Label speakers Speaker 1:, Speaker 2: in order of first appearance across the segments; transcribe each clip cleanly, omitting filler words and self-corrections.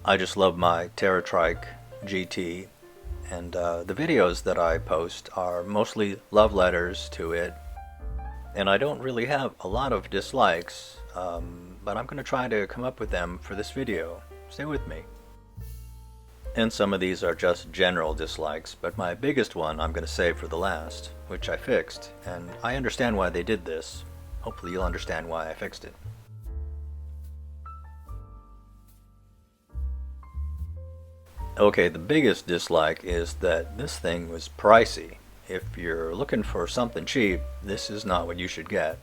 Speaker 1: I just love my TerraTrike GT, and the videos that I post are mostly love letters to it, and I don't really have a lot of dislikes, but I'm going to try to come up with them for this video. Stay with me. And some of these are just general dislikes, but my biggest one I'm going to save for the last, which I fixed, and I understand why they did this. Hopefully you'll understand why I fixed it. Okay, the biggest dislike is that this thing was pricey. If you're looking for something cheap, this is not what you should get.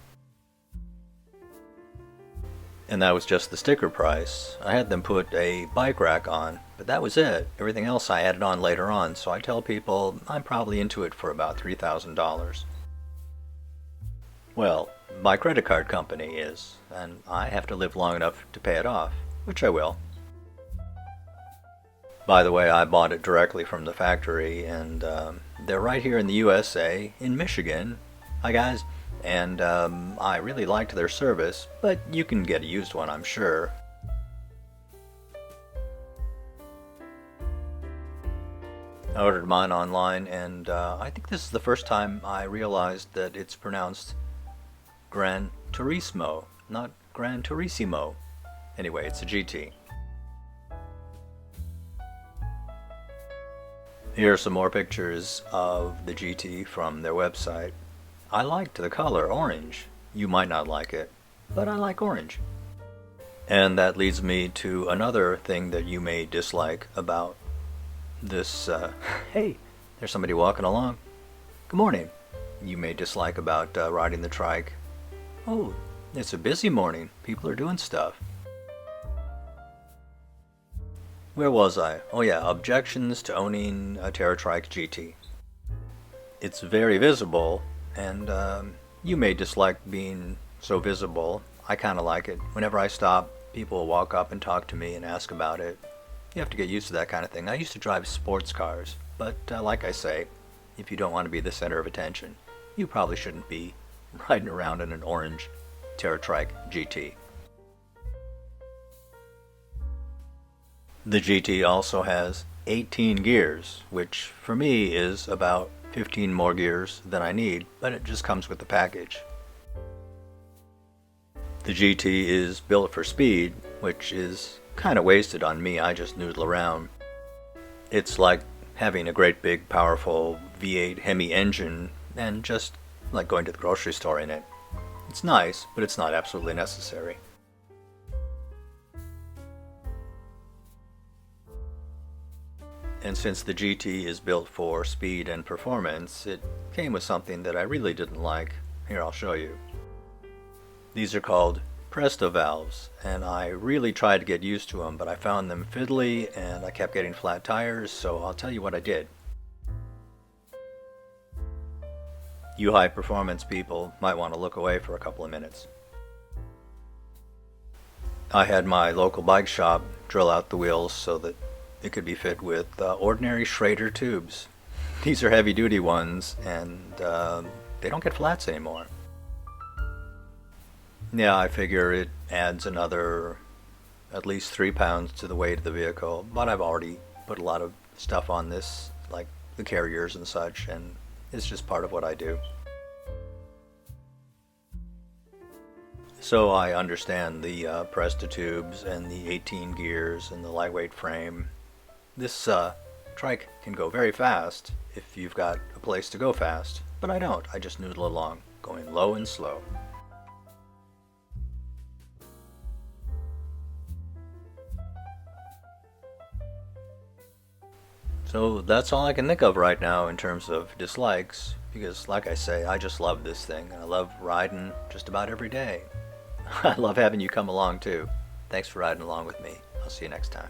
Speaker 1: And that was just the sticker price. I had them put a bike rack on, but that was it. Everything else I added on later on, so I tell people I'm probably into it for about $3,000. Well, my credit card company is, and I have to live long enough to pay it off, which I will. By the way, I bought it directly from the factory, and they're right here in the USA, in Michigan. Hi guys. And I really liked their service, but you can get a used one, I'm sure. I ordered mine online, and I think this is the first time I realized that it's pronounced Gran Turismo, not Gran Turismo. Anyway, it's a GT. Here are some more pictures of the GT from their website. I liked the color orange. You might not like it, but I like orange. And that leads me to another thing that you may dislike about this. Hey, there's somebody walking along. Good morning. You may dislike about riding the trike. Oh, it's a busy morning. People are doing stuff. Where was I? Oh yeah, objections to owning a TerraTrike GT. It's very visible, and you may dislike being so visible. I kind of like it. Whenever I stop, people will walk up and talk to me and ask about it. You have to get used to that kind of thing. I used to drive sports cars, but like I say, if you don't want to be the center of attention, you probably shouldn't be riding around in an orange TerraTrike GT. The GT also has 18 gears, which for me is about 15 more gears than I need, but it just comes with the package. The GT is built for speed, which is kind of wasted on me. I just noodle around. It's like having a great big powerful V8 Hemi engine and just like going to the grocery store in it. It's nice, but it's not absolutely necessary. And since the GT is built for speed and performance, it came with something that I really didn't like. Here, I'll show you. These are called Presto valves, and I really tried to get used to them, but I found them fiddly and I kept getting flat tires, so I'll tell you what I did. You high performance people might want to look away for a couple of minutes. I had my local bike shop drill out the wheels so that it could be fit with ordinary Schrader tubes. These are heavy duty ones, and they don't get flats anymore. Yeah, I figure it adds another at least 3 pounds to the weight of the vehicle, but I've already put a lot of stuff on this, like the carriers and such, and it's just part of what I do. So I understand the Presto tubes and the 18 gears and the lightweight frame. This trike can go very fast if you've got a place to go fast, but I don't. I just noodle along, going low and slow. So that's all I can think of right now in terms of dislikes, because like I say, I just love this thing. I love riding just about every day. I love having you come along too. Thanks for riding along with me. I'll see you next time.